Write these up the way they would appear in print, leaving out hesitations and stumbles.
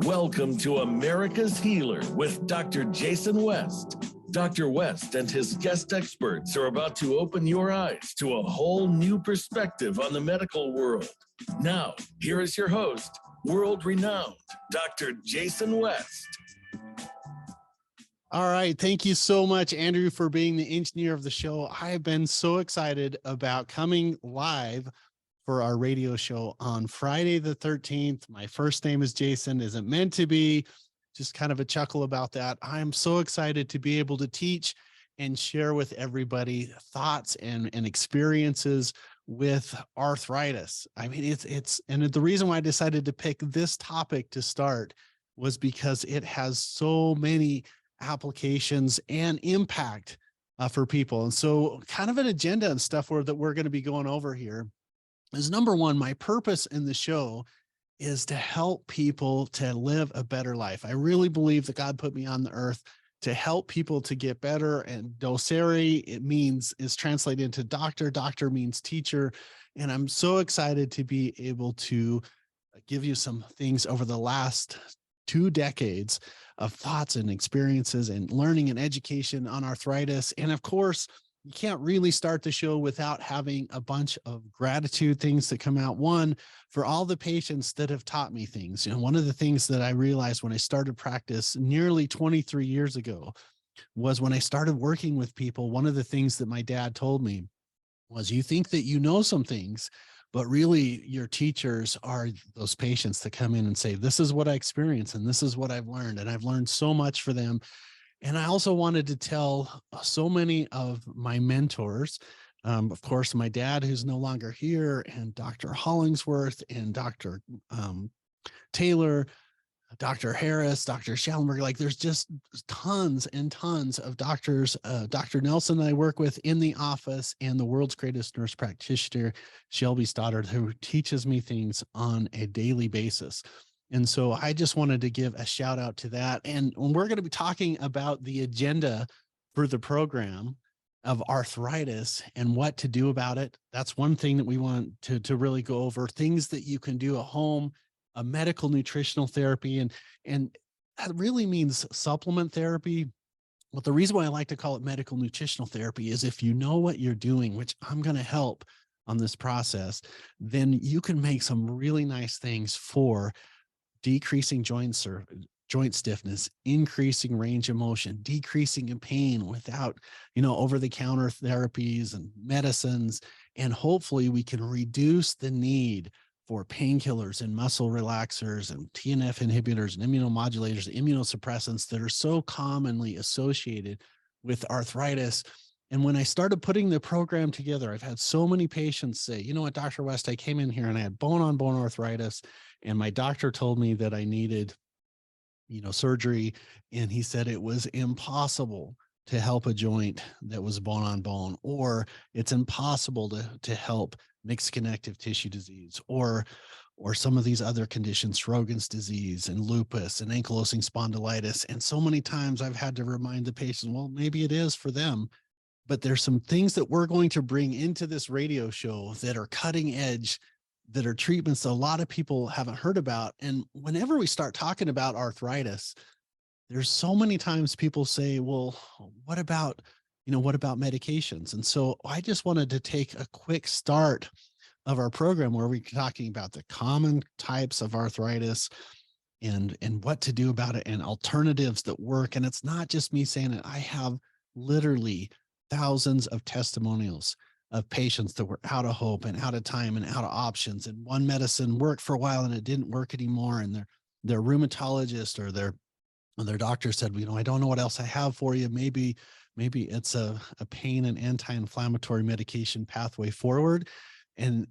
Welcome to America's Healer with Dr. Jason West. Dr. West and his guest experts are about to open your eyes to a whole new perspective on the medical world. Now, here is your host, world-renowned Dr. Jason West. All right. Thank you so much, Andrew, for being the engineer of the show. I have been so excited about coming live for our radio show on Friday the 13th. My first name is Jason. Is it meant to be? Just kind of a chuckle about that. I'm so excited to be able to teach and share with everybody thoughts and experiences with arthritis. I mean, and the reason why I decided to pick this topic to start was because it has so many applications and impact for people. And so kind of an agenda and stuff that we're going to be going over here is, number one, my purpose in the show is to help people to live a better life. I really believe that God put me on the earth to help people to get better. And docere, is translated into doctor. Doctor means teacher. And I'm so excited to be able to give you some things over the last 2 decades of thoughts and experiences and learning and education on arthritis. And of course, you can't really start the show without having a bunch of gratitude things that come out. One, for all the patients that have taught me things. You know, one of the things that I realized when I started practice nearly 23 years ago was when I started working with people, one of the things that my dad told me was, you think that you know some things, but really your teachers are those patients that come in and say, this is what I experienced and this is what I've learned. And I've learned so much for them. And I also wanted to tell so many of my mentors, of course, my dad, who's no longer here, and Dr. Hollingsworth and Dr. Taylor, Dr. Harris, Dr. Schallenberg, like there's just tons and tons of doctors. Dr. Nelson I work with in the office, and the world's greatest nurse practitioner, Shelby Stoddard, who teaches me things on a daily basis. And so I just wanted to give a shout out to that. And we're going to be talking about the agenda for the program of arthritis and what to do about it. That's one thing that we want to really go over, things that you can do at home, a medical nutritional therapy. And that really means supplement therapy. But the reason why I like to call it medical nutritional therapy is if you know what you're doing, which I'm going to help on this process, then you can make some really nice things for decreasing joint stiffness, increasing range of motion, decreasing in pain without, over-the-counter therapies and medicines. And hopefully we can reduce the need for painkillers and muscle relaxers and TNF inhibitors and immunomodulators, immunosuppressants that are so commonly associated with arthritis. And when I started putting the program together, I've had so many patients say, you know what, Dr. West, I came in here and I had bone-on-bone arthritis, and my doctor told me that I needed, surgery. And he said it was impossible to help a joint that was bone-on-bone, or it's impossible to help mixed connective tissue disease, or some of these other conditions, Sjogren's disease and lupus and ankylosing spondylitis. And so many times I've had to remind the patient, well, maybe it is for them. But there's some things that we're going to bring into this radio show that are cutting edge, that are treatments that a lot of people haven't heard about. And whenever we start talking about arthritis, there's so many times people say, well, what about medications? And so I just wanted to take a quick start of our program where we're talking about the common types of arthritis and what to do about it and alternatives that work. And it's not just me saying it. I have literally thousands of testimonials of patients that were out of hope and out of time and out of options. And one medicine worked for a while and it didn't work anymore. And their rheumatologist or their doctor said, I don't know what else I have for you. Maybe it's a pain and anti-inflammatory medication pathway forward. And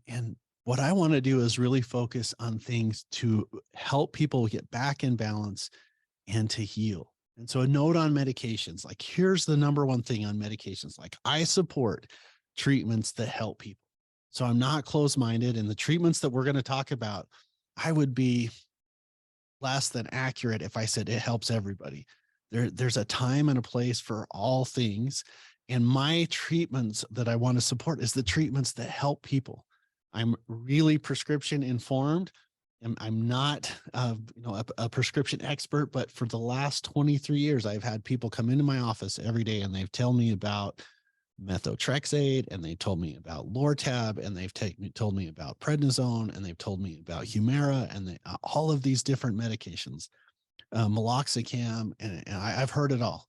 what I want to do is really focus on things to help people get back in balance and to heal. And so a note on medications, like here's the number one thing on medications. Like I support treatments that help people. So I'm not closed-minded, and the treatments that we're going to talk about, I would be less than accurate if I said it helps everybody. There's a time and a place for all things. And my treatments that I want to support is the treatments that help people. I'm really prescription informed. I'm not, a prescription expert, but for the last 23 years, I've had people come into my office every day and they've told me about methotrexate, and they told me about Lortab, and they've told me about prednisone, and they've told me about Humira, and all of these different medications, meloxicam, and I've heard it all.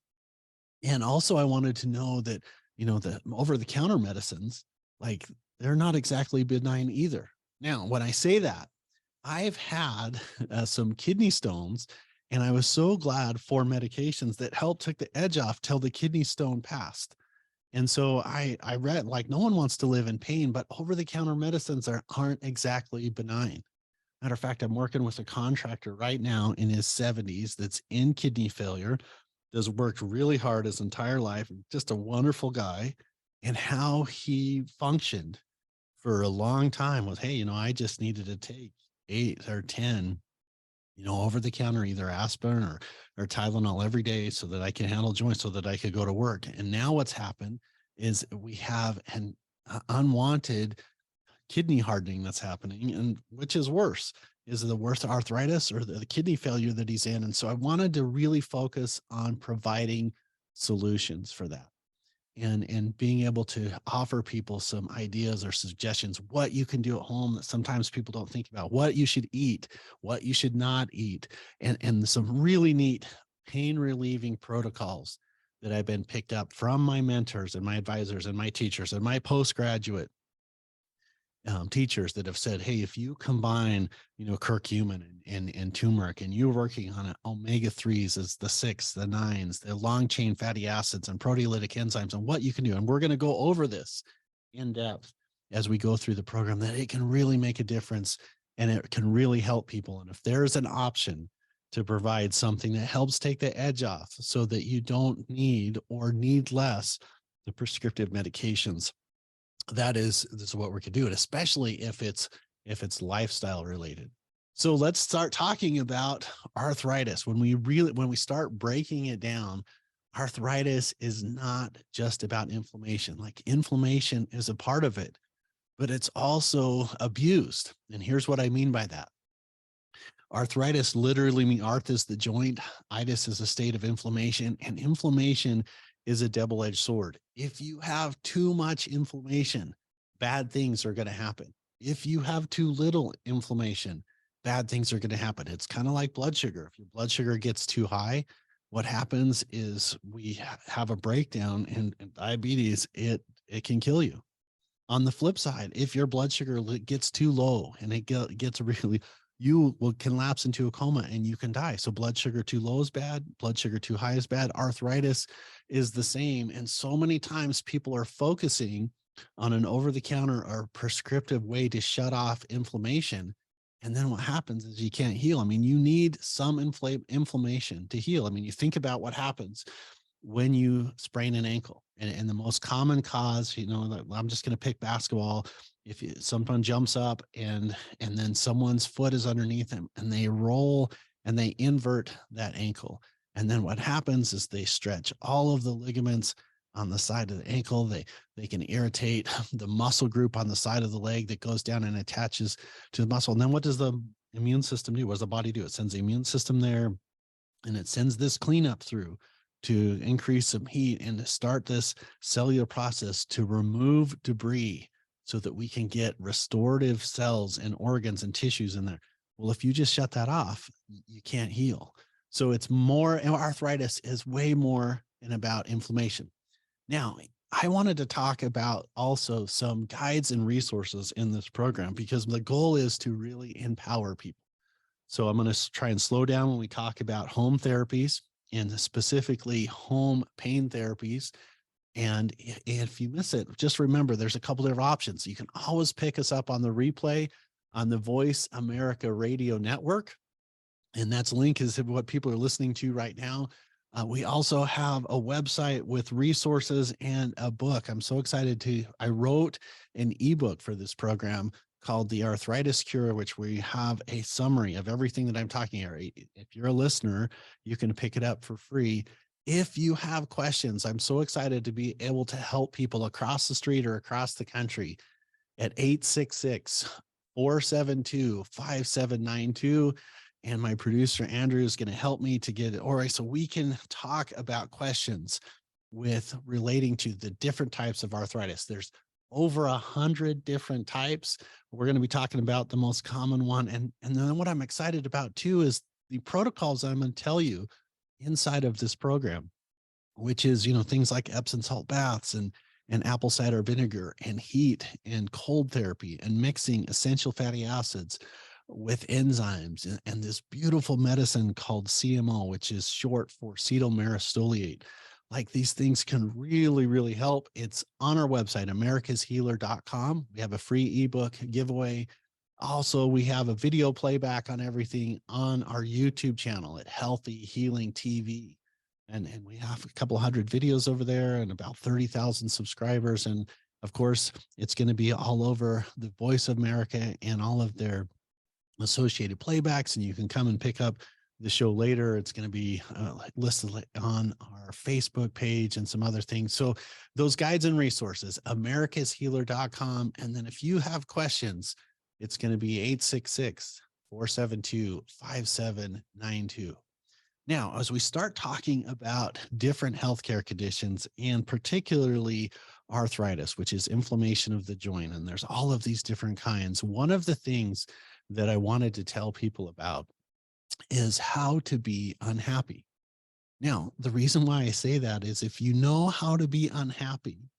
And also, I wanted to know that, the over-the-counter medicines, like, they're not exactly benign either. Now, when I say that, I've had some kidney stones, and I was so glad for medications that helped take the edge off till the kidney stone passed. And so I read, like, no one wants to live in pain, but over-the-counter medicines aren't exactly benign. Matter of fact, I'm working with a contractor right now in his 70s that's in kidney failure, has worked really hard his entire life, just a wonderful guy. And how he functioned for a long time was, hey, I just needed to take 8 or 10, over the counter, either aspirin or Tylenol every day so that I can handle joints, so that I could go to work. And now what's happened is we have an unwanted kidney hardening that's happening, and which is worse, is the worse arthritis or the kidney failure that he's in. And so I wanted to really focus on providing solutions for that, and being able to offer people some ideas or suggestions, what you can do at home that sometimes people don't think about, what you should eat, what you should not eat, and some really neat pain relieving protocols that I've been picked up from my mentors and my advisors and my teachers and my postgraduate teachers that have said, hey, if you combine, curcumin and turmeric, and you're working on omega-3s as the 6, the 9s, the long chain fatty acids and proteolytic enzymes, and what you can do. And we're going to go over this in depth as we go through the program, that it can really make a difference and it can really help people. And if there's an option to provide something that helps take the edge off so that you don't need or need less the prescriptive medications, this is what we could do, and especially if it's lifestyle related. So let's start talking about arthritis. When we start breaking it down, arthritis is not just about inflammation. Like, inflammation is a part of it, but it's also abused. And here's what I mean by that. Arthritis literally means arth is the joint, itis is a state of inflammation, and inflammation is a double-edged sword. If you have too much inflammation, bad things are going to happen. If you have too little inflammation, bad things are going to happen. It's kind of like blood sugar. If your blood sugar gets too high, what happens is we have a breakdown, and diabetes, it can kill you. On the flip side, if your blood sugar gets too low and it gets really, can lapse into a coma and you can die. So blood sugar too low is bad. Blood sugar too high is bad. Arthritis is the same. And so many times people are focusing on an over-the-counter or prescriptive way to shut off inflammation. And then what happens is you can't heal. I mean, you need some inflammation to heal. I mean, you think about what happens when you sprain an ankle, and the most common cause, I'm just going to pick basketball. If someone jumps up and then someone's foot is underneath them and they roll and they invert that ankle. And then what happens is they stretch all of the ligaments on the side of the ankle. They can irritate the muscle group on the side of the leg that goes down and attaches to the muscle. And then what does the immune system do? What does the body do? It sends the immune system there, and it sends this cleanup through to increase some heat and to start this cellular process to remove debris so that we can get restorative cells and organs and tissues in there. Well, if you just shut that off, you can't heal. So it's more, arthritis is way more than about inflammation. Now, I wanted to talk about also some guides and resources in this program, because the goal is to really empower people. So I'm going to try and slow down when we talk about home therapies, and specifically home pain therapies. And if you miss it, just remember there's a couple of options. You can always pick us up on the replay on the Voice America Radio Network. And that's link is what people are listening to right now. We also have a website with resources and a book. I'm so excited I wrote an ebook for this program called The Arthritis Cure, which we have a summary of everything that I'm talking about. If you're a listener, you can pick it up for free. If you have questions, I'm so excited to be able to help people across the street or across the country at 866 472-5792. And my producer, Andrew, is going to help me to get it. All right, so we can talk about questions with relating to the different types of arthritis. There's over 100 different types. We're going to be talking about the most common one. And then what I'm excited about too is the protocols I'm going to tell you inside of this program, which is, things like Epsom salt baths and apple cider vinegar and heat and cold therapy and mixing essential fatty acids with enzymes and this beautiful medicine called CMO, which is short for cetyl myristoyl. Like, these things can really, really help. It's on our website, americashealer.com. We have a free ebook giveaway. Also, we have a video playback on everything on our YouTube channel at Healthy Healing TV. And we have a couple hundred videos over there and about 30,000 subscribers. And of course, it's going to be all over the Voice of America and all of their associated playbacks. And you can come and pick up the show later. It's going to be listed on our Facebook page and some other things. So those guides and resources, americashealer.com. And then if you have questions, it's going to be 866-472-5792. Now, as we start talking about different healthcare conditions, and particularly arthritis, which is inflammation of the joint, and there's all of these different kinds, one of the things that I wanted to tell people about is how to be unhappy. Now, the reason why I say that is if you know how to be unhappy,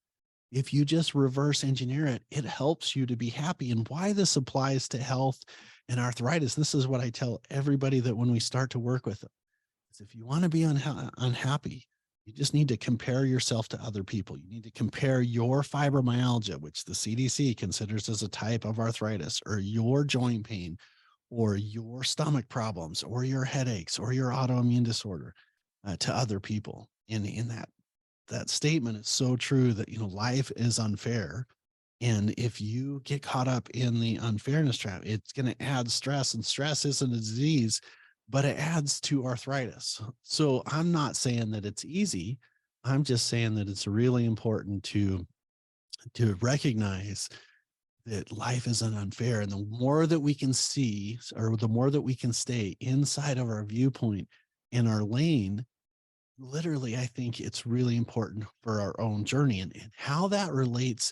if you just reverse engineer it, it helps you to be happy. And why this applies to health and arthritis, this is what I tell everybody that when we start to work with them, is if you want to be unhappy, you just need to compare yourself to other people. You need to compare your fibromyalgia, which the CDC considers as a type of arthritis, or your joint pain, or your stomach problems, or your headaches, or your autoimmune disorder to other people. And in that statement is so true that, life is unfair. And if you get caught up in the unfairness trap, it's going to add stress, and stress isn't a disease, but it adds to arthritis. So I'm not saying that it's easy. I'm just saying that it's really important to recognize that life isn't unfair. And the more that we can see, or the more that we can stay inside of our viewpoint in our lane, literally, I think it's really important for our own journey. And how that relates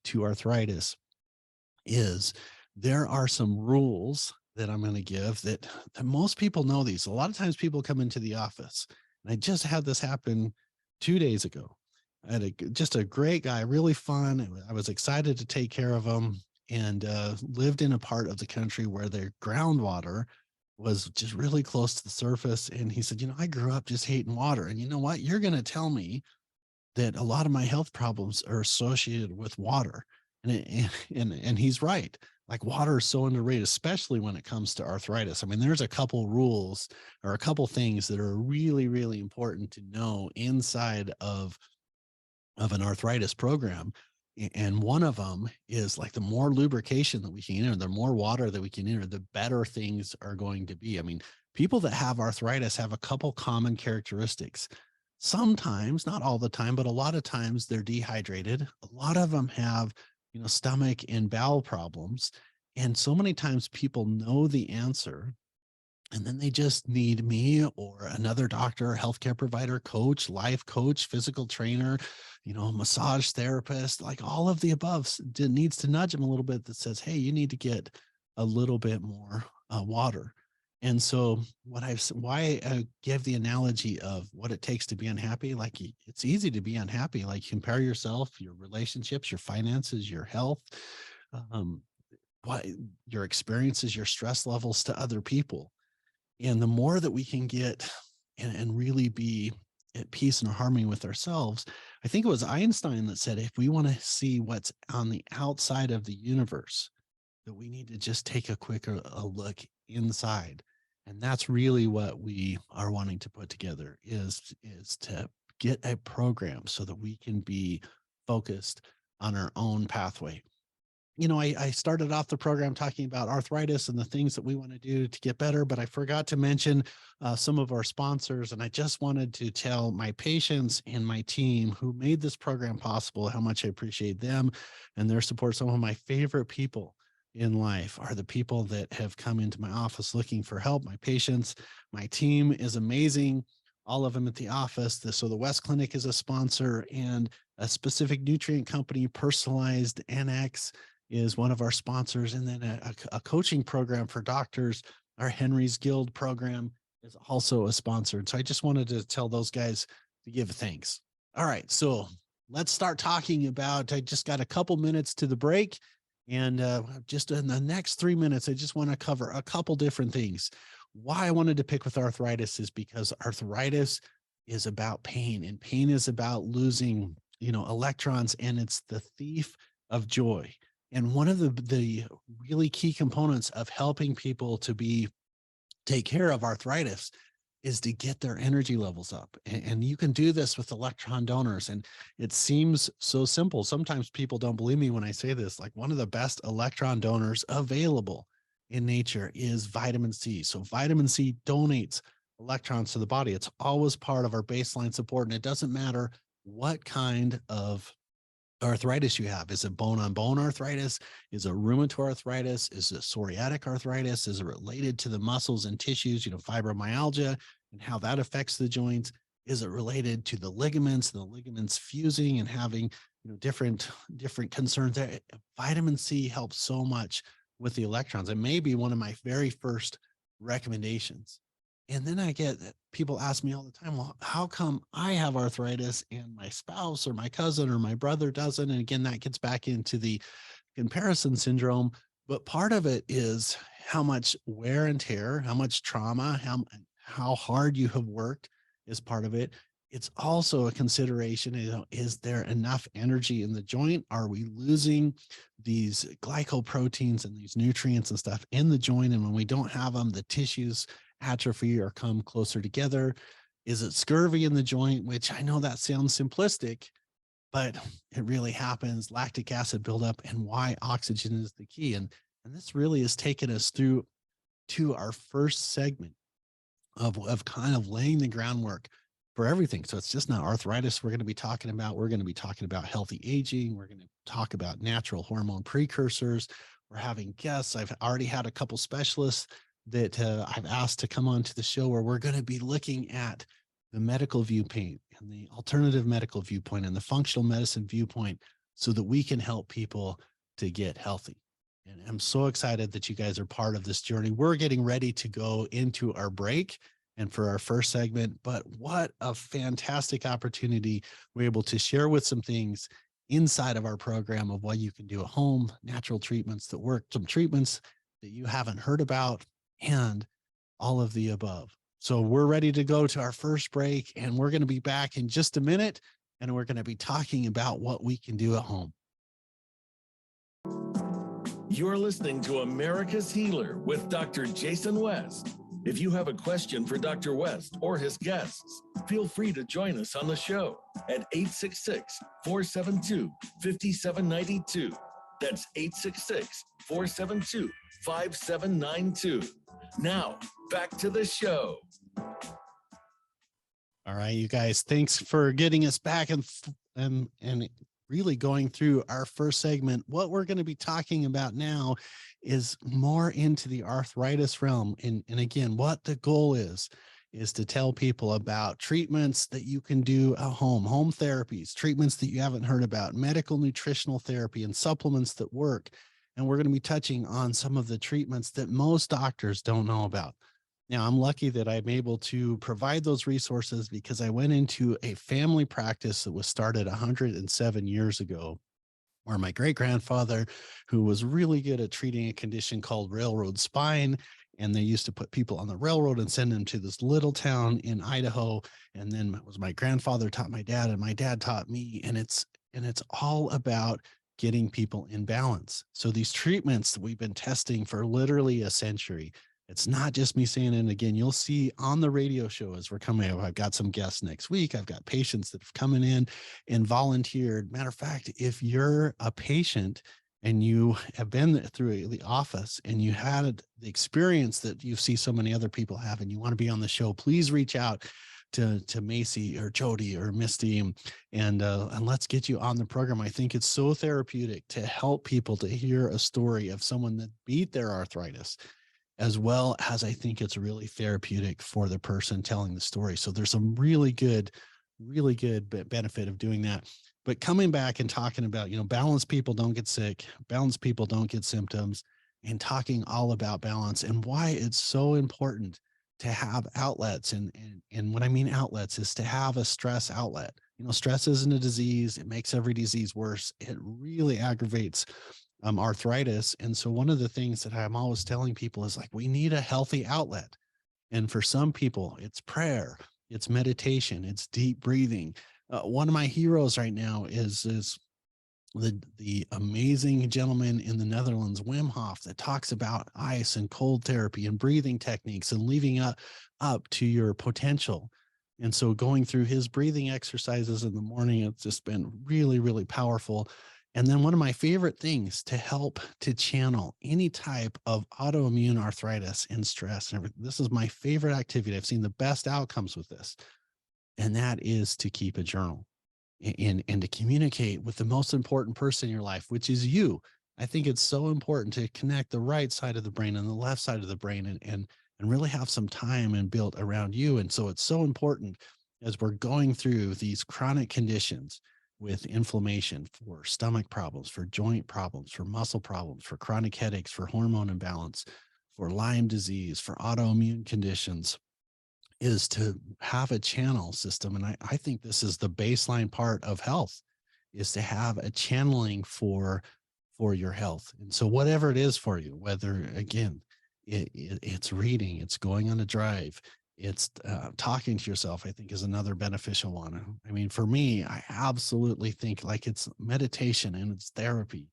to arthritis is there are some rules that I'm going to give that most people know these. A lot of times people come into the office, and I just had this happen 2 days ago. I had just a great guy, really fun. I was excited to take care of him, and lived in a part of the country where their groundwater was just really close to the surface. And he said, I grew up just hating water. And you know what? You're going to tell me that a lot of my health problems are associated with water. And he's right. Like, water is so underrated, especially when it comes to arthritis. I mean, there's a couple rules or a couple things that are really, really important to know inside of an arthritis program. And one of them is, like, the more lubrication that we can enter, the more water that we can enter, the better things are going to be. I mean, people that have arthritis have a couple common characteristics. Sometimes, not all the time, but a lot of times they're dehydrated. A lot of them have, stomach and bowel problems. And so many times people know the answer, and then they just need me or another doctor, healthcare provider, coach, life coach, physical trainer, massage therapist, like all of the above needs to nudge them a little bit that says, hey, you need to get a little bit more water. And so why I give the analogy of what it takes to be unhappy, like, it's easy to be unhappy. Like, compare yourself, your relationships, your finances, your health, your experiences, your stress levels to other people. And the more that we can get and really be at peace and harmony with ourselves, I think it was Einstein that said, if we want to see what's on the outside of the universe, that we need to just take a look inside. And that's really what we are wanting to put together is to get a program so that we can be focused on our own pathway. I started off the program talking about arthritis and the things that we want to do to get better, but I forgot to mention some of our sponsors. And I just wanted to tell my patients and my team who made this program possible how much I appreciate them and their support. Some of my favorite people in life are the people that have come into my office looking for help. My patients, my team is amazing. All of them at the office. So the West Clinic is a sponsor, and a specific nutrient company, Personalized NX, is one of our sponsors. And then a coaching program for doctors, our Henry's Guild program, is also a sponsor. And so I just wanted to tell those guys to give thanks. All right, so let's start talking about, I just got a couple minutes to the break. And just in the next 3 minutes, I just want to cover a couple different things. Why I wanted to pick with arthritis is because arthritis is about pain, and pain is about losing, electrons, and it's the thief of joy. And one of the really key components of helping people to take care of arthritis is to get their energy levels up. And you can do this with electron donors. And it seems so simple. Sometimes people don't believe me when I say this. Like, one of the best electron donors available in nature is vitamin C. So vitamin C donates electrons to the body. It's always part of our baseline support. And it doesn't matter what kind of arthritis you have. Is it bone-on-bone arthritis? Is it rheumatoid arthritis? Is it psoriatic arthritis? Is it related to the muscles and tissues, fibromyalgia, and how that affects the joints? Is it related to the ligaments and the ligaments fusing and having, different concerns there? Vitamin C helps so much with the electrons. It may be one of my very first recommendations. And then I get people ask me all the time, well, how come I have arthritis and my spouse or my cousin or my brother doesn't? And again, that gets back into the comparison syndrome. But part of it is how much wear and tear, how much trauma, how hard you have worked is part of it. It's also a consideration, is there enough energy in the joint? Are we losing these glycoproteins and these nutrients and stuff in the joint? And when we don't have them, the tissues atrophy or come closer together. Is it scurvy in the joint? Which I know that sounds simplistic, but it really happens. Lactic acid buildup, and why oxygen is the key. And this really has taken us through to our first segment of kind of laying the groundwork for everything. So it's just not arthritis we're going to be talking about. We're going to be talking about healthy aging. We're going to talk about natural hormone precursors. We're having guests. I've already had a couple specialists that I've asked to come on to the show, where we're going to be looking at the medical viewpoint and the alternative medical viewpoint and the functional medicine viewpoint, so that we can help people to get healthy. And I'm so excited that you guys are part of this journey. We're getting ready to go into our break and for our first segment, but what a fantastic opportunity. We're able to share with some things inside of our program of what you can do at home, natural treatments that work, some treatments that you haven't heard about, and all of the above. So we're ready to go to our first break, and we're going to be back in just a minute, and we're going to be talking about what we can do at home. You're listening to America's Healer with Dr. Jason West. If you have a question for Dr. West or his guests, feel free to join us on the show at 866-472-5792. That's 866-472-5792. Now, back to the show. All right, you guys, thanks for getting us back and really going through our first segment. What we're going to be talking about now is more into the arthritis realm. And again, what the goal is to tell people about treatments that you can do at home therapies, treatments that you haven't heard about, medical nutritional therapy, and supplements that work. And we're going to be touching on some of the treatments that most doctors don't know about. Now, I'm lucky that I'm able to provide those resources because I went into a family practice that was started 107 years ago, where my great-grandfather, who was really good at treating a condition called railroad spine, and they used to put people on the railroad and send them to this little town in Idaho. And then it was my grandfather taught my dad, and my dad taught me. And it's all about getting people in balance. So these treatments that we've been testing for literally a century, it's not just me saying it. And again, you'll see on the radio show as we're coming up, I've got some guests next week. I've got patients that have come in and volunteered. Matter of fact, if you're a patient and you have been through the office and you had the experience that you see so many other people have, and you want to be on the show, please reach out to Macy or Jody or Misty, and let's get you on the program. I think it's so therapeutic to help people to hear a story of someone that beat their arthritis, as well as I think it's really therapeutic for the person telling the story. So there's some really good benefit of doing that. But coming back and talking about, balanced people don't get sick, balanced people don't get symptoms, and talking all about balance and why it's so important to have outlets. And what I mean outlets is to have a stress outlet. Stress isn't a disease. It makes every disease worse. It really aggravates arthritis. And so one of the things that I'm always telling people is like, we need a healthy outlet. And for some people, it's prayer, it's meditation, it's deep breathing. One of my heroes right now is the amazing gentleman in the Netherlands, Wim Hof, that talks about ice and cold therapy and breathing techniques and leaving up to your potential. And so going through his breathing exercises in the morning, it's just been really, really powerful. And then one of my favorite things to help to channel any type of autoimmune arthritis and stress and everything, this is my favorite activity. I've seen the best outcomes with this, and that is to keep a journal and to communicate with the most important person in your life, which is you. I think it's so important to connect the right side of the brain and the left side of the brain and really have some time and built around you. And so it's so important as we're going through these chronic conditions with inflammation, for stomach problems, for joint problems, for muscle problems, for chronic headaches, for hormone imbalance, for Lyme disease, for autoimmune conditions, is to have a channel system. And I think this is the baseline part of health, is to have a channeling for your health. And so whatever it is for you, whether again, it's reading, it's going on a drive, it's talking to yourself, I think is another beneficial one. I mean, for me, I absolutely think like it's meditation and it's therapy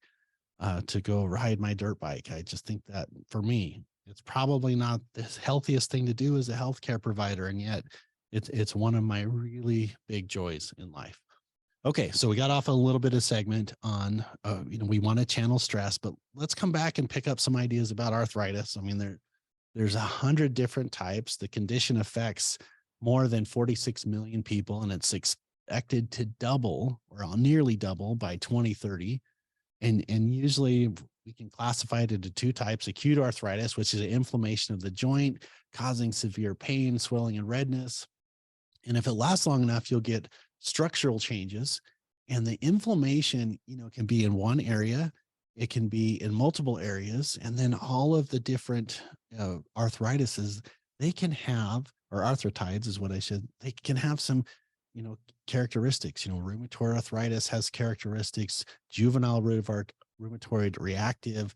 to go ride my dirt bike. I just think that for me, it's probably not the healthiest thing to do as a healthcare provider, and yet it's one of my really big joys in life. Okay, so we got off a little bit of segment on we want to channel stress, but let's come back and pick up some ideas about arthritis. I mean, there's 100 different types. The condition affects more than 46 million people, and it's expected to double or nearly double by 2030. And usually we can classify it into two types: acute arthritis, which is an inflammation of the joint causing severe pain, swelling, and redness. And if it lasts long enough, you'll get structural changes. And the inflammation, can be in one area, it can be in multiple areas. And then all of the different arthritises, they can have, or arthritides is what they can have some, characteristics. Rheumatoid arthritis has characteristics, juvenile rheumatoid reactive,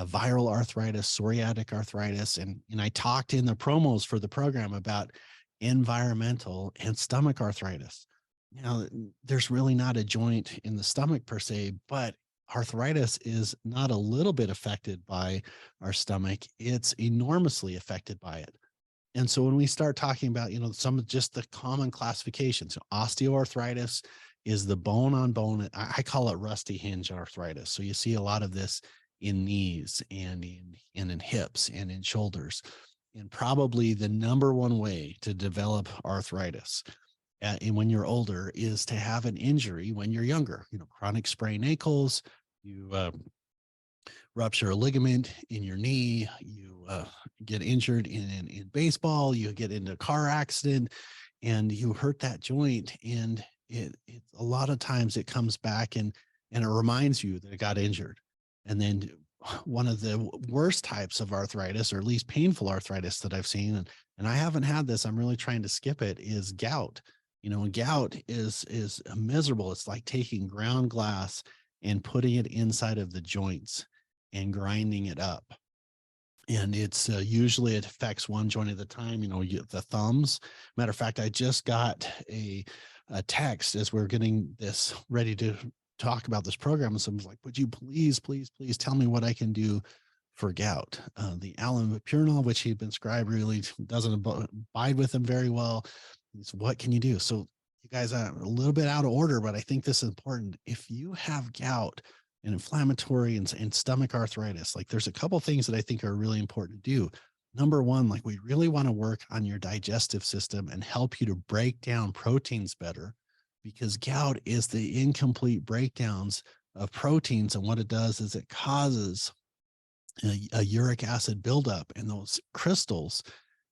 viral arthritis, psoriatic arthritis. And I talked in the promos for the program about environmental and stomach arthritis. Now, there's really not a joint in the stomach per se, but arthritis is not a little bit affected by our stomach. It's enormously affected by it. And so when we start talking about, some of just the common classifications, osteoarthritis is the bone on bone. I call it rusty hinge arthritis. So you see a lot of this in knees and in hips and in shoulders. And probably the number one way to develop arthritis and when you're older is to have an injury when you're younger, chronic sprained ankles, you rupture a ligament in your knee, you get injured in baseball, you get into a car accident and you hurt that joint. And it a lot of times it comes back and it reminds you that it got injured. And then one of the worst types of arthritis, or at least painful arthritis that I've seen, and I haven't had this, I'm really trying to skip it, is gout. Gout is miserable. It's like taking ground glass and putting it inside of the joints and grinding it up. And it's usually it affects one joint at a time, the thumbs. Matter of fact, I just got a text as we're getting this ready to talk about this program. And someone's like, would you please tell me what I can do for gout? The allopurinol, which he'd been prescribed, really doesn't abide with him very well. So what can you do? So you guys are a little bit out of order, but I think this is important. If you have gout and inflammatory and stomach arthritis, like there's a couple things that I think are really important to do. Number one, like we really want to work on your digestive system and help you to break down proteins better, because gout is the incomplete breakdowns of proteins. And what it does is it causes a uric acid buildup, and those crystals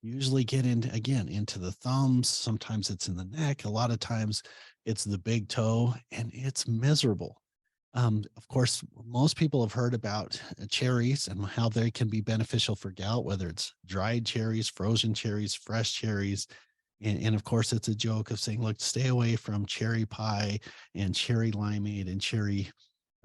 usually get into, again, into the thumbs. Sometimes it's in the neck. A lot of times it's the big toe, and it's miserable. Of course, most people have heard about cherries and how they can be beneficial for gout, whether it's dried cherries, frozen cherries, fresh cherries. And of course, it's a joke of saying, look, stay away from cherry pie and cherry limeade and cherry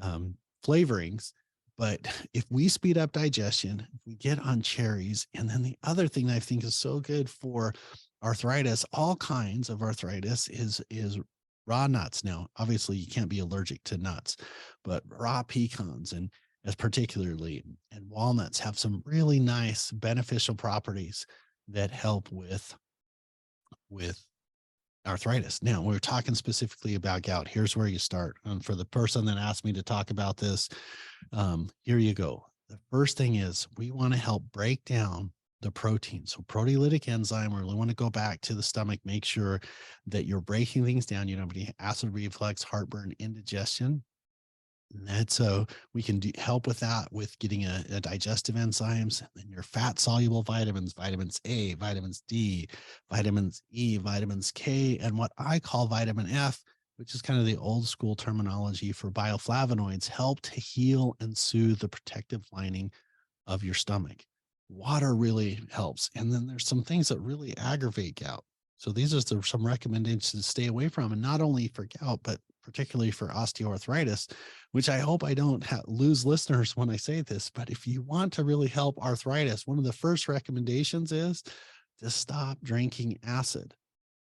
um, flavorings. But if we speed up digestion, if we get on cherries, and then the other thing that I think is so good for arthritis, all kinds of arthritis, is raw nuts. Now, obviously, you can't be allergic to nuts, but raw pecans and as particularly and walnuts have some really nice beneficial properties that help with arthritis. Now, we're talking specifically about gout. Here's where you start. For the person that asked me to talk about this, here you go. The first thing is we want to help break down the protein. So proteolytic enzyme, we really want to go back to the stomach, make sure that you're breaking things down. You don't have any acid reflux, heartburn, indigestion. And that's so we can help with that with getting a digestive enzymes, and your fat soluble vitamins, vitamins A, vitamins D, vitamins E, vitamins K, and what I call vitamin F, which is kind of the old school terminology for bioflavonoids, help to heal and soothe the protective lining of your stomach. Water really helps. And then there's some things that really aggravate gout. So these are some recommendations to stay away from, and not only for gout, but particularly for osteoarthritis, which I hope I don't lose listeners when I say this. But if you want to really help arthritis, one of the first recommendations is to stop drinking acid.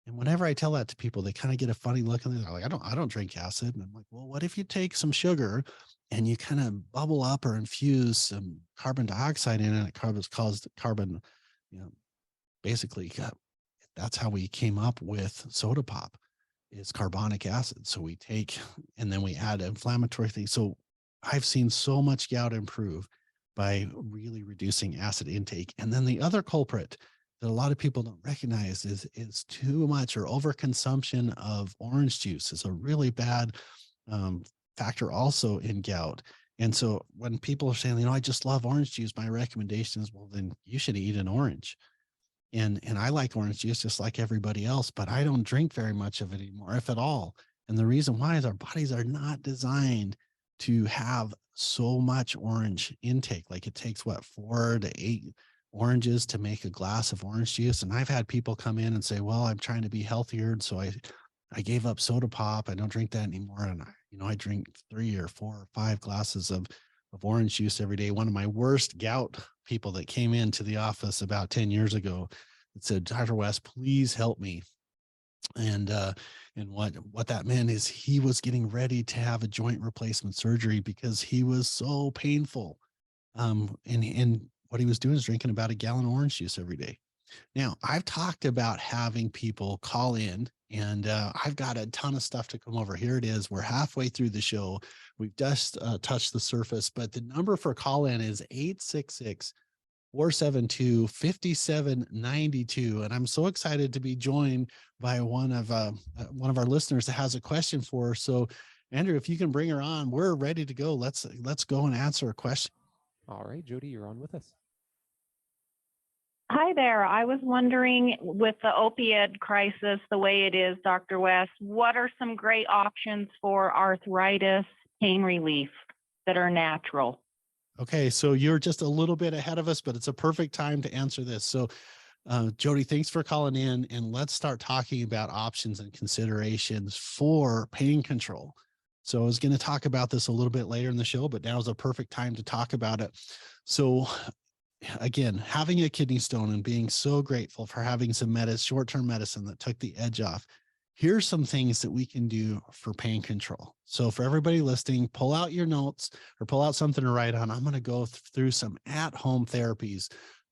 And whenever I tell that to people, they kind of get a funny look, and they're like, I don't drink acid. And I'm like, well, what if you take some sugar and you kind of bubble up or infuse some carbon dioxide in it? It caused carbon, you know, basically that's how we came up with soda pop, is carbonic acid. So we take, and then we add inflammatory things. So I've seen so much gout improve by really reducing acid intake. And then the other culprit that a lot of people don't recognize is too much or overconsumption of orange juice is a really bad factor also in gout. And so when people are saying, I just love orange juice, my recommendation is, well, then you should eat an orange. And I like orange juice just like everybody else, but I don't drink very much of it anymore, if at all. And the reason why is our bodies are not designed to have so much orange intake. Like it takes 4 to 8 oranges to make a glass of orange juice. And I've had people come in and say, well, I'm trying to be healthier, and so I gave up soda pop. I don't drink that anymore. And I drink 3 or 4 or 5 glasses of orange juice every day. One of my worst gout people that came into the office about 10 years ago that said, Dr. West, please help me. And what that meant is he was getting ready to have a joint replacement surgery because he was so painful. And what he was doing is drinking about a gallon of orange juice every day. Now, I've talked about having people call in, and I've got a ton of stuff to come over. Here it is. We're halfway through the show. We've just touched the surface, but the number for call in is 866-472-5792. And I'm so excited to be joined by one of our listeners that has a question for us. So, Andrew, if you can bring her on, we're ready to go. Let's go and answer a question. All right, Jody, you're on with us. Hi there. I was wondering, with the opioid crisis the way it is, Dr. West, what are some great options for arthritis pain relief that are natural? Okay, so you're just a little bit ahead of us, but it's a perfect time to answer this. So, Jody, thanks for calling in, and let's start talking about options and considerations for pain control. So I was going to talk about this a little bit later in the show, but now is a perfect time to talk about it. So again, having a kidney stone and being so grateful for having some short-term medicine that took the edge off. Here's some things that we can do for pain control. So for everybody listening, pull out your notes or pull out something to write on. I'm going to go through some at-home therapies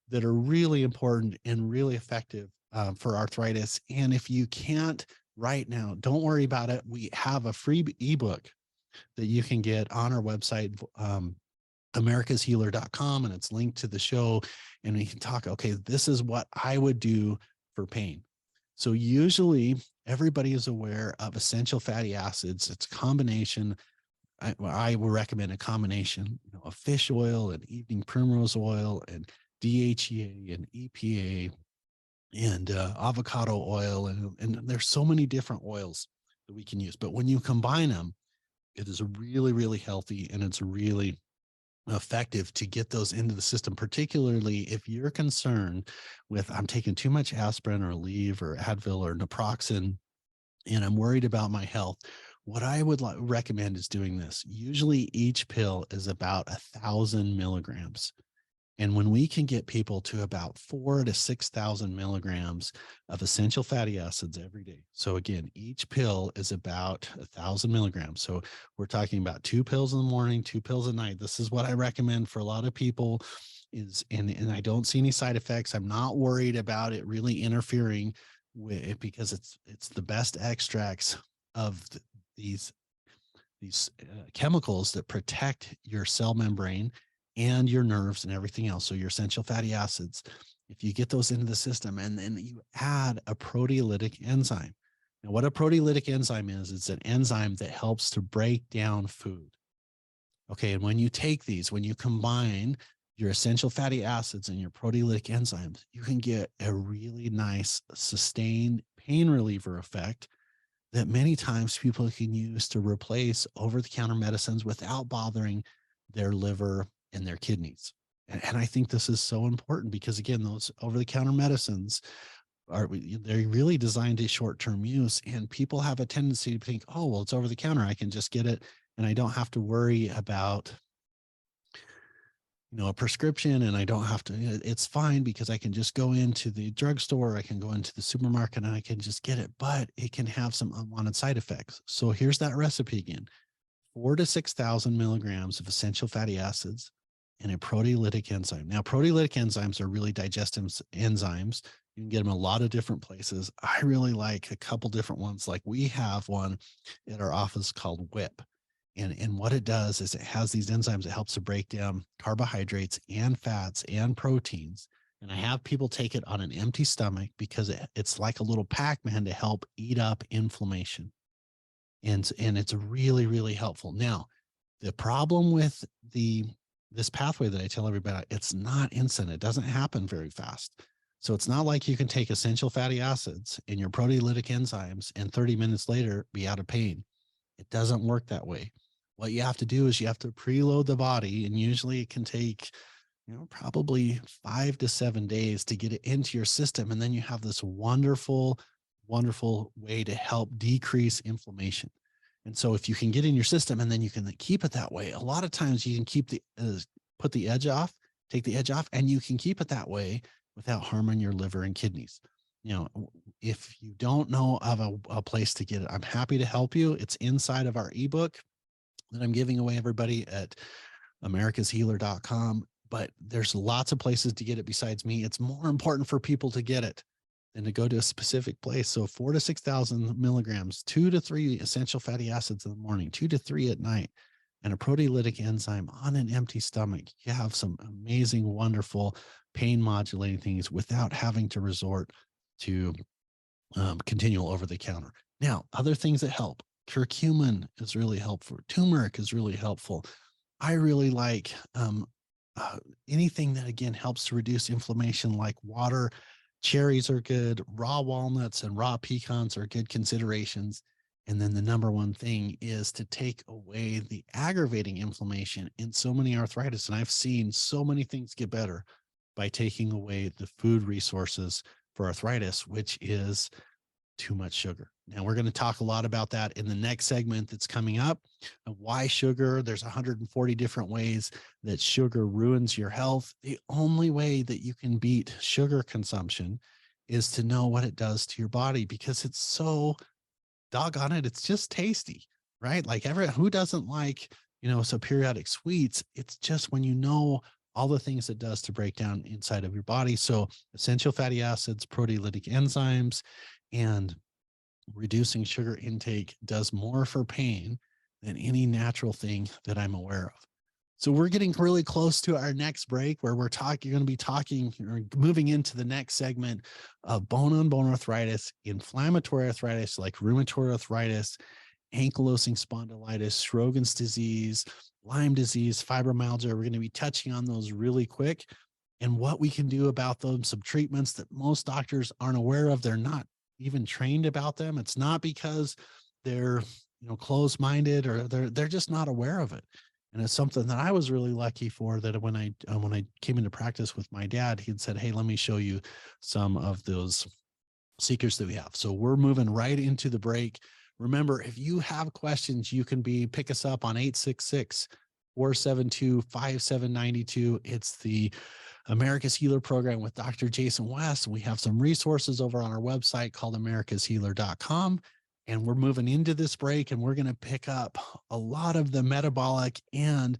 that are really important and really effective for arthritis. And if you can't right now, don't worry about it. We have a free ebook that you can get on our website, americashealer.com, and it's linked to the show. And we can talk, okay, this is what I would do for pain. So usually everybody is aware of essential fatty acids. It's a combination. I will recommend a combination, of fish oil and evening primrose oil and DHEA and EPA and avocado oil. And there's so many different oils that we can use. But when you combine them, it is really, really healthy, and it's really effective to get those into the system, particularly if you're concerned with, I'm taking too much aspirin or Aleve or Advil or naproxen, and I'm worried about my health. What I would recommend is doing this. Usually each pill is about 1,000 milligrams. And when we can get people to about 4,000 to 6,000 milligrams of essential fatty acids every day. So again, each pill is about 1,000 milligrams. So we're talking about 2 pills in the morning, 2 pills at night. This is what I recommend for a lot of people and I don't see any side effects. I'm not worried about it really interfering with it because it's the best extracts of these chemicals that protect your cell membrane and your nerves and everything else. So your essential fatty acids, if you get those into the system and then you add a proteolytic enzyme. Now, what a proteolytic enzyme is, it's an enzyme that helps to break down food. Okay. And when you take these, when you combine your essential fatty acids and your proteolytic enzymes, you can get a really nice sustained pain reliever effect that many times people can use to replace over-the-counter medicines without bothering their liver and their kidneys. And I think this is so important because, again, those over-the-counter medicines they're really designed to short-term use, and people have a tendency to think, oh, well, it's over the counter, I can just get it and I don't have to worry about a prescription, and I don't have to, it's fine because I can just go into the drugstore, I can go into the supermarket and I can just get it, but it can have some unwanted side effects. So here's that recipe again: 4,000 to 6,000 milligrams of essential fatty acids and a proteolytic enzyme. Now, proteolytic enzymes are really digestive enzymes. You can get them a lot of different places. I really like a couple different ones. Like we have one at our office called WHIP. And what it does is it has these enzymes that helps to break down carbohydrates and fats and proteins. And I have people take it on an empty stomach because it's like a little Pac-Man to help eat up inflammation. And it's really, really helpful. Now, the problem with this pathway that I tell everybody, it's not instant. It doesn't happen very fast. So it's not like you can take essential fatty acids and your proteolytic enzymes and 30 minutes later be out of pain. It doesn't work that way. What you have to do is you have to preload the body, and usually it can take, probably 5 to 7 days to get it into your system. And then you have this wonderful, wonderful way to help decrease inflammation. And so if you can get in your system and then you can keep it that way, a lot of times you can keep put the edge off, take the edge off, and you can keep it that way without harming your liver and kidneys. If you don't know of a place to get it, I'm happy to help you. It's inside of our ebook that I'm giving away everybody at americashealer.com. But there's lots of places to get it besides me. It's more important for people to get it than to go to a specific place. So 4,000 to 6,000 milligrams, 2 to 3 essential fatty acids in the morning, 2 to 3 at night, and a proteolytic enzyme on an empty stomach. You have some amazing, wonderful pain modulating things without having to resort to continual over the counter. Now, other things that help: curcumin is really helpful. Turmeric is really helpful. I really like anything that, again, helps to reduce inflammation, like water. Cherries are good. Raw walnuts and raw pecans are good considerations. And then the number one thing is to take away the aggravating inflammation in so many arthritis. And I've seen so many things get better by taking away the food resources for arthritis, which is too much sugar. Now, we're going to talk a lot about that in the next segment that's coming up. Why sugar? There's 140 different ways that sugar ruins your health. The only way that you can beat sugar consumption is to know what it does to your body, because it's so doggone it, it's just tasty, right? Like who doesn't like, so periodic sweets? It's just when you know all the things it does to break down inside of your body. So essential fatty acids, proteolytic enzymes, and reducing sugar intake does more for pain than any natural thing that I'm aware of. So we're getting really close to our next break where we're going to be talking or moving into the next segment of bone-on-bone arthritis, inflammatory arthritis like rheumatoid arthritis, ankylosing spondylitis, Sjogren's disease, Lyme disease, fibromyalgia. We're going to be touching on those really quick and what we can do about them, some treatments that most doctors aren't aware of. They're not even trained about them. It's not because they're, closed-minded or they're just not aware of it. And it's something that I was really lucky for, that when I came into practice with my dad, he'd said, hey, let me show you some of those secrets that we have. So we're moving right into the break. Remember, if you have questions, you can pick us up on 866-472-5792. It's the America's Healer program with Dr. Jason West. We have some resources over on our website called americashealer.com. And we're moving into this break, and we're going to pick up a lot of the metabolic and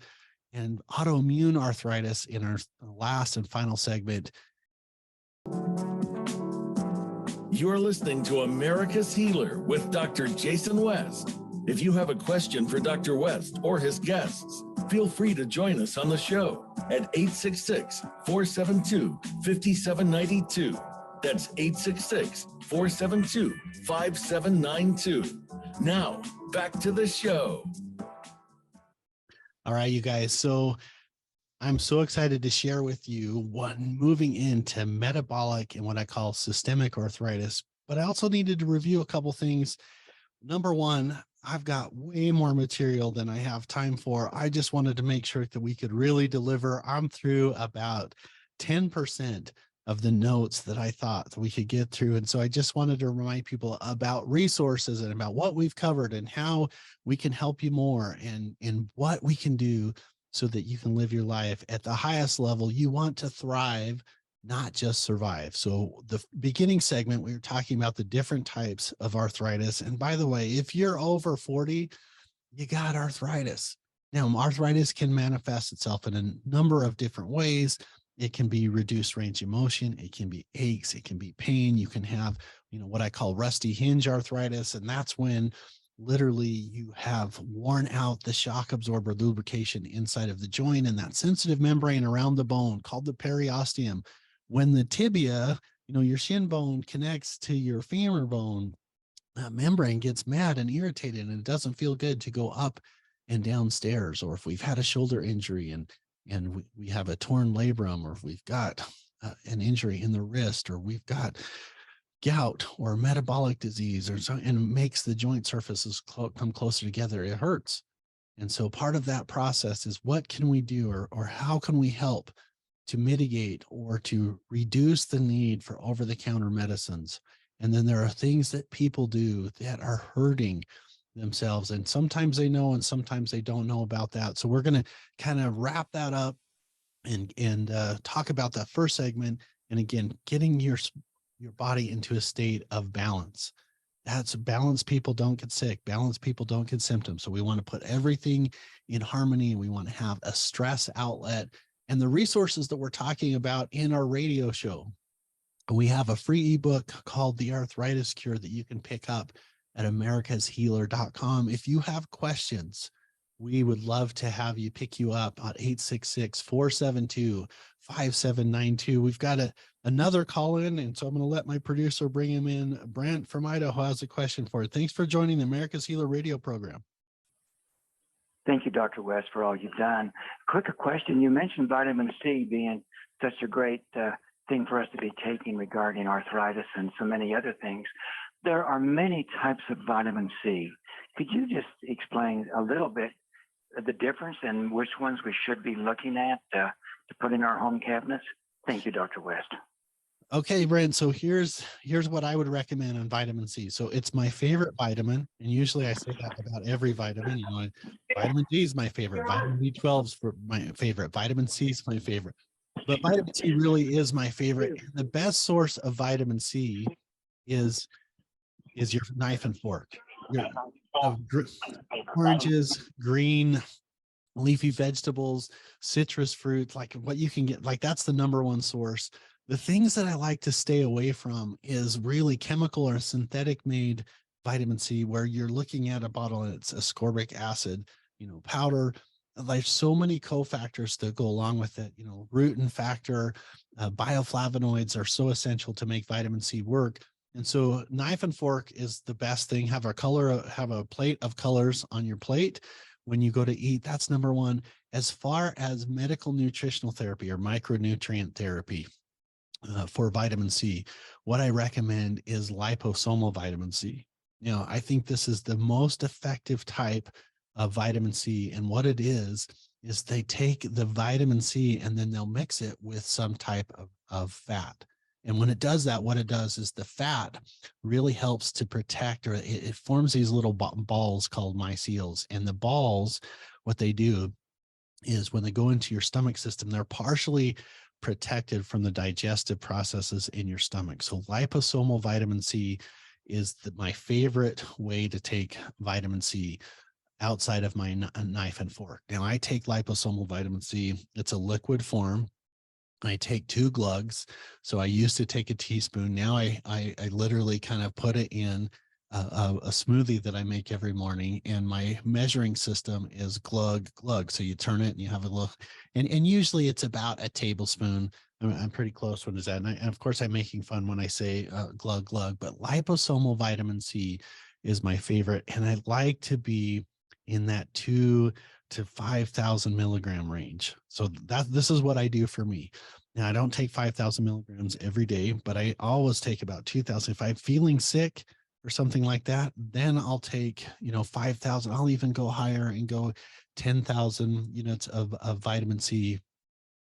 autoimmune arthritis in our last and final segment. You're listening to America's Healer with Dr. Jason West. If you have a question for Dr. West or his guests, feel free to join us on the show at 866-472-5792. That's 866-472-5792. Now, back to the show. All right, you guys. So I'm so excited to share with you moving into metabolic and what I call systemic arthritis, but I also needed to review a couple things. Number one, I've got way more material than I have time for. I just wanted to make sure that we could really deliver. I'm through about 10% of the notes that I thought that we could get through. And so I just wanted to remind people about resources and about what we've covered and how we can help you more and what we can do so that you can live your life at the highest level. You want to thrive, not just survive. So the beginning segment, we were talking about the different types of arthritis. And by the way, if you're over 40, you got arthritis. Now, arthritis can manifest itself in a number of different ways. It can be reduced range of motion. It can be aches. It can be pain. You can have, what I call rusty hinge arthritis. And that's when literally you have worn out the shock absorber lubrication inside of the joint and that sensitive membrane around the bone called the periosteum. When the tibia, your shin bone connects to your femur bone, that membrane gets mad and irritated, and it doesn't feel good to go up and downstairs. Or if we've had a shoulder injury and we have a torn labrum, or if we've got an injury in the wrist, or we've got gout or metabolic disease, or so, and it makes the joint surfaces come closer together, it hurts. And so part of that process is what can we do, or how can we help to mitigate or to reduce the need for over-the-counter medicines. And then there are things that people do that are hurting themselves, and sometimes they know and sometimes they don't know about that. So we're going to kind of wrap that up and talk about that first segment, and again, getting your body into a state of balance. That's balanced people don't get sick. Balanced people don't get symptoms. So we want to put everything in harmony. We want to have a stress outlet, and the resources that we're talking about in our radio show. We have a free ebook called The Arthritis Cure that you can pick up at americashealer.com. If you have questions, we would love to have you pick you up at 866-472-5792. We've got another call in, and so I'm going to let my producer bring him in. Brent from Idaho has a question for you. Thanks for joining the America's Healer radio program. Thank you, Dr. West, for all you've done. Quick question. You mentioned vitamin C being such a great thing for us to be taking regarding arthritis and so many other things. There are many types of vitamin C. Could you just explain a little bit the difference and which ones we should be looking at to put in our home cabinets? Thank you, Dr. West. Okay, Brent. So here's what I would recommend on vitamin C. So it's my favorite vitamin, and usually I say that about every vitamin. Vitamin D is my favorite. Vitamin B12 is my favorite. Vitamin C is my favorite. But vitamin C really is my favorite. The best source of vitamin C is your knife and fork. Oranges, green, leafy vegetables, citrus fruits, like what you can get, like that's the number one source. The things that I like to stay away from is really chemical or synthetic made vitamin C, where you're looking at a bottle and it's ascorbic acid, powder. there's so many cofactors that go along with it. Rutin factor, bioflavonoids are so essential to make vitamin C work. And so knife and fork is the best thing. Have a plate of colors on your plate when you go to eat. That's number one. As far as medical nutritional therapy or micronutrient therapy for vitamin C, what I recommend is liposomal vitamin C. I think this is the most effective type of vitamin C. And what it is they take the vitamin C and then they'll mix it with some type of fat. And when it does that, what it does is the fat really helps to protect, or it forms these little balls called myceles. And the balls, what they do is when they go into your stomach system, they're partially protected from the digestive processes in your stomach. So liposomal vitamin C is my favorite way to take vitamin C outside of my knife and fork. Now, I take liposomal vitamin C. It's a liquid form. I take 2 glugs. So I used to take a teaspoon. Now I literally kind of put it in a smoothie that I make every morning, and my measuring system is glug. So you turn it and you have a look, and usually it's about a tablespoon. I'm pretty close when it's at, and of course I'm making fun when I say glug, but liposomal vitamin C is my favorite, and I like to be in that 2 to 5,000 milligram range. So this is what I do for me. Now, I don't take 5,000 milligrams every day, but I always take about 2,000. If I'm feeling sick or something like that, then I'll take, 5,000. I'll even go higher and go 10,000 units of vitamin C.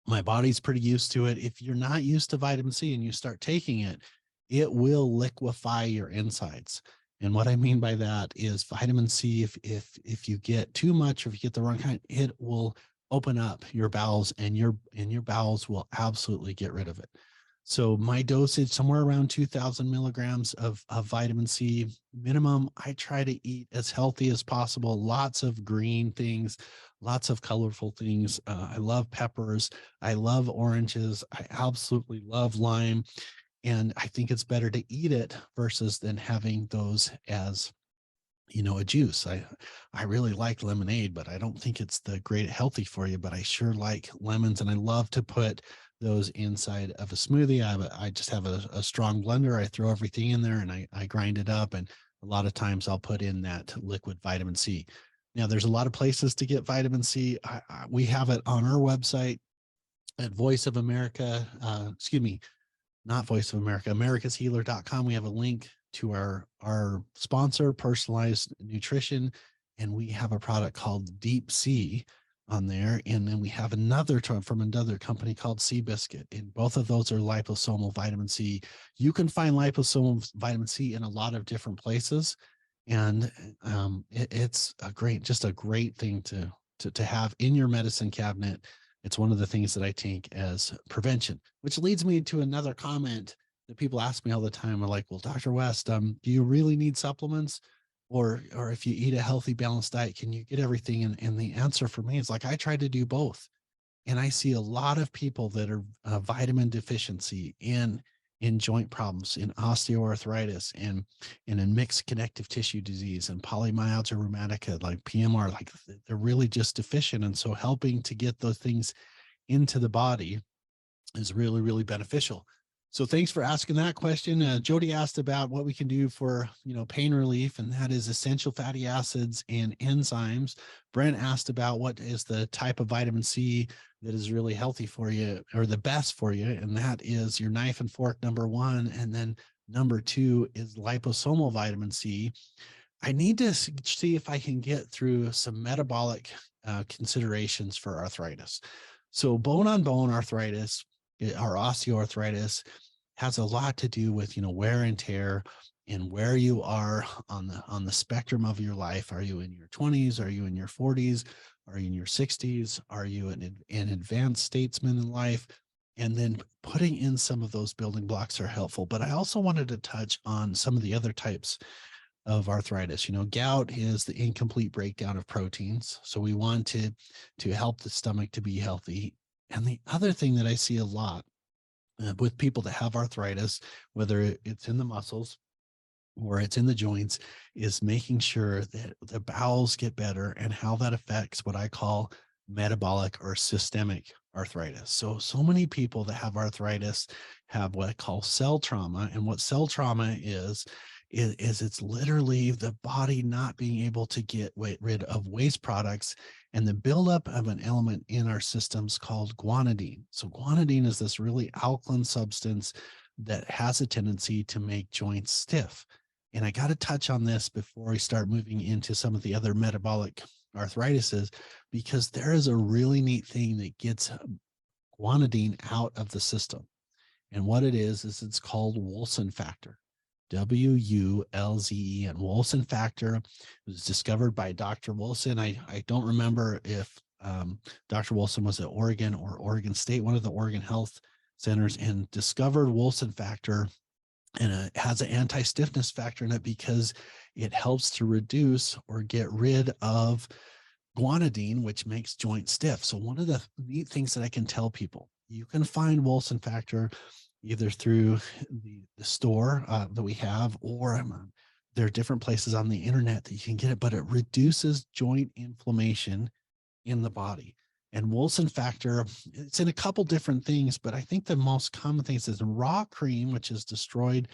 My body's pretty used to it. If you're not used to vitamin C and you start taking it, it will liquefy your insides. And what I mean by that is vitamin C, if you get too much, or if you get the wrong kind, it will open up your bowels, and your bowels will absolutely get rid of it. So my dosage, somewhere around 2,000 milligrams of vitamin C minimum. I try to eat as healthy as possible. Lots of green things, lots of colorful things. I love peppers. I love oranges. I absolutely love lime. And I think it's better to eat it versus than having those as, a juice. I really like lemonade, but I don't think it's the great healthy for you, but I sure like lemons. And I love to put those inside of a smoothie. I just have a strong blender. I throw everything in there and I grind it up. And a lot of times I'll put in that liquid vitamin C. Now there's a lot of places to get vitamin C. We have it on our website at Voice of America, not Voice of America, americashealer.com. We have a link to our sponsor, Personalized Nutrition, and we have a product called Deep Sea on there. And then we have another from another company called Seabiscuit. And both of those are liposomal vitamin C. You can find liposomal vitamin C in a lot of different places. And it's just a great thing to have in your medicine cabinet. It's one of the things that I take as prevention, which leads me to another comment that people ask me all the time. Are like, well, Dr. West, do you really need supplements? Or if you eat a healthy, balanced diet, can you get everything? And the answer for me is like, I try to do both. And I see a lot of people that are vitamin deficiency in joint problems, in osteoarthritis, and in mixed connective tissue disease and polymyalgia rheumatica, like PMR, like they're really just deficient. And so helping to get those things into the body is really, really beneficial. So thanks for asking that question. Jody asked about what we can do for, pain relief, and that is essential fatty acids and enzymes. Brent asked about what is the type of vitamin C that is really healthy for you, or the best for you. And that is your knife and fork, number 1. And then number 2 is liposomal vitamin C. I need to see if I can get through some metabolic considerations for arthritis. So bone-on-bone arthritis, or osteoarthritis, has a lot to do with, wear and tear and where you are on the spectrum of your life. Are you in your 20s? Are you in your 40s? Are you in your 60s? Are you an advanced statesman in life? And then putting in some of those building blocks are helpful. But I also wanted to touch on some of the other types of arthritis. Gout is the incomplete breakdown of proteins. So we want to help the stomach to be healthy. And the other thing that I see a lot with people that have arthritis, whether it's in the muscles or it's in the joints, is making sure that the bowels get better, and how that affects what I call metabolic or systemic arthritis. So many people that have arthritis have what I call cell trauma. And what cell trauma is it's literally the body not being able to get rid of waste products and the buildup of an element in our systems called guanidine. So guanidine is this really alkaline substance that has a tendency to make joints stiff. And I got to touch on this before we start moving into some of the other metabolic arthritises, because there is a really neat thing that gets guanidine out of the system. And what it is it's called Wilson factor, WULZE. And Wilson factor was discovered by Dr. Wilson. I don't remember if Dr. Wilson was at Oregon or Oregon State, one of the Oregon health centers, and discovered Wilson factor. And it has an anti-stiffness factor in it because it helps to reduce or get rid of guanidine, which makes joints stiff. So one of the neat things that I can tell people, you can find Wilson factor either through the store that we have, or there are different places on the internet that you can get it, but it reduces joint inflammation in the body. And Wilson factor, it's in a couple different things, but I think the most common things is in raw cream, which is destroyed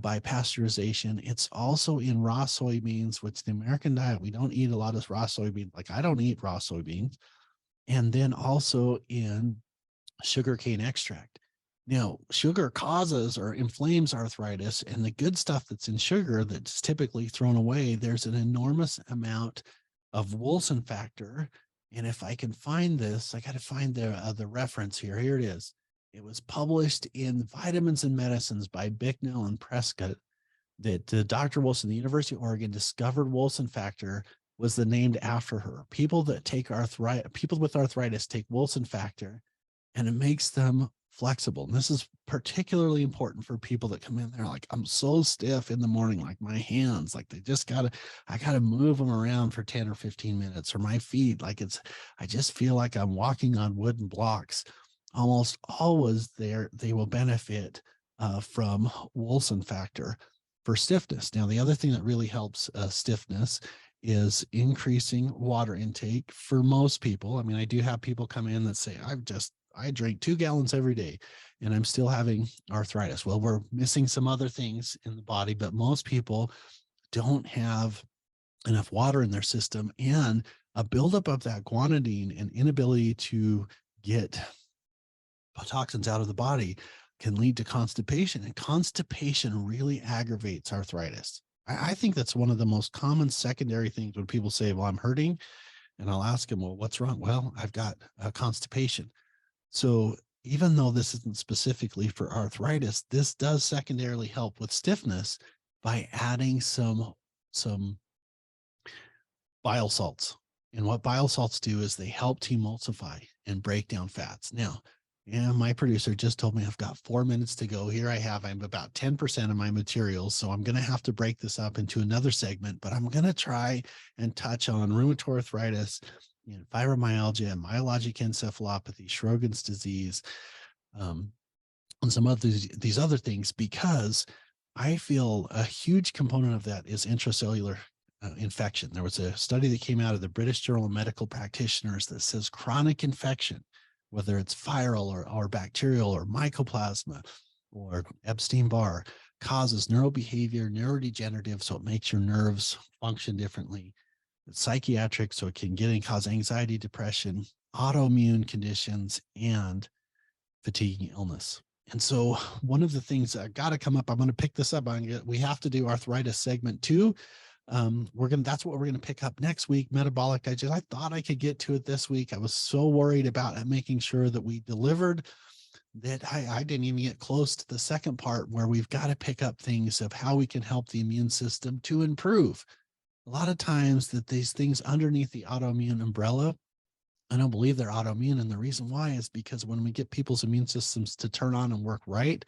by pasteurization. It's also in raw soybeans, which the American diet, we don't eat a lot of raw soybeans. Like I don't eat raw soybeans. And then also in sugarcane extract. Now, sugar causes or inflames arthritis, and the good stuff that's in sugar that's typically thrown away, there's an enormous amount of Wilson factor. And if I can find this, I got to find the reference here. Here it is. It was published in Vitamins and Medicines by Bicknell and Prescott that Dr. Wilson, the University of Oregon, discovered Wilson factor was named after her. People that take people with arthritis take Wilson factor, and it makes them flexible. And this is particularly important for people that come in there like, I'm so stiff in the morning, like my hands, like I gotta move them around for 10 or 15 minutes, or my feet, like I just feel like I'm walking on wooden blocks. Almost always they will benefit from Wilson factor for stiffness. Now, the other thing that really helps stiffness is increasing water intake for most people. I mean, I do have people come in that say, I drink 2 gallons every day and I'm still having arthritis. Well, we're missing some other things in the body, but most people don't have enough water in their system, and a buildup of that guanidine and inability to get toxins out of the body can lead to constipation, and constipation really aggravates arthritis. I think that's one of the most common secondary things when people say, well, I'm hurting, and I'll ask them, well, what's wrong? Well, I've got constipation. So even though this isn't specifically for arthritis, this does secondarily help with stiffness by adding some bile salts. And what bile salts do is they help to emulsify and break down fats. Now, my producer just told me I've got 4 minutes to go. Here I'm about 10% of my materials. So I'm going to have to break this up into another segment, but I'm going to try and touch on rheumatoid arthritis, fibromyalgia, myalgic encephalopathy, Sjogren's disease, and some of these other things, because I feel a huge component of that is intracellular infection. There was a study that came out of the British Journal of Medical Practitioners that says chronic infection, whether it's viral or bacterial or mycoplasma or Epstein-Barr, causes neurobehavior, neurodegenerative, so it makes your nerves function differently. It's psychiatric, so it can cause anxiety, depression, autoimmune conditions, and fatigue illness. And so one of the things that got to come up, I'm going to pick this up. We have to do arthritis segment 2. That's what we're going to pick up next week. Metabolic digest. I thought I could get to it this week. I was so worried about making sure that we delivered that I didn't even get close to the second part, where we've got to pick up things of how we can help the immune system to improve. A lot of times that these things underneath the autoimmune umbrella, I don't believe they're autoimmune. And the reason why is because when we get people's immune systems to turn on and work right,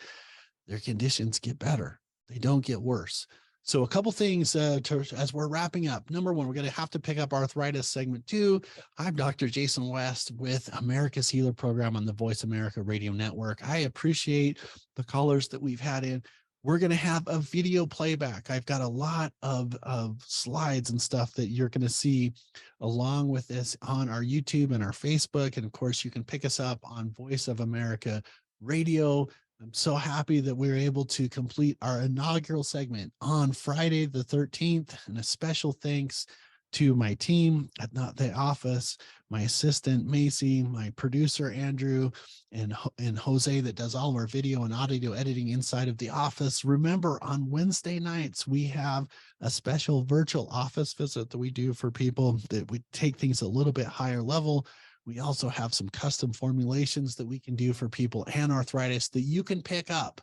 their conditions get better. They don't get worse. So a couple things as we're wrapping up. Number one, we're going to have to pick up arthritis segment 2. I'm Dr. Jason West with America's Healer program on the Voice America Radio Network. I appreciate the callers that we've had in. We're going to have a video playback. I've got a lot of slides and stuff that you're going to see along with this on our YouTube and our Facebook. And of course, you can pick us up on Voice of America Radio. I'm so happy that we were able to complete our inaugural segment on Friday the 13th. And a special thanks to my team at Not the Office, my assistant Macy, my producer Andrew, and Jose that does all of our video and audio editing inside of the office. Remember, on Wednesday nights, we have a special virtual office visit that we do for people that we take things a little bit higher level. We also have some custom formulations that we can do for people and arthritis that you can pick up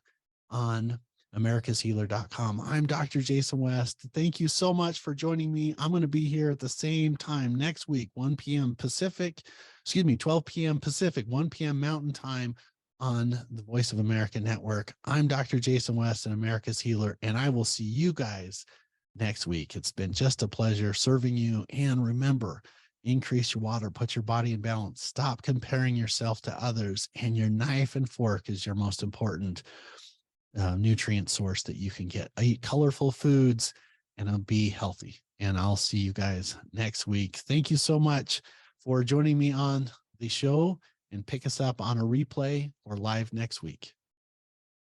on americashealer.com. I'm Dr. Jason West. Thank you so much for joining me. I'm going to be here at the same time next week, 12 p.m. Pacific, 1 p.m. Mountain Time on the Voice of America Network. I'm Dr. Jason West and America's Healer, and I will see you guys next week. It's been just a pleasure serving you. And remember, increase your water, put your body in balance, stop comparing yourself to others, and your knife and fork is your most important nutrient source that you can get. Eat colorful foods and be healthy. And I'll see you guys next week. Thank you so much for joining me on the show, and pick us up on a replay or live next week.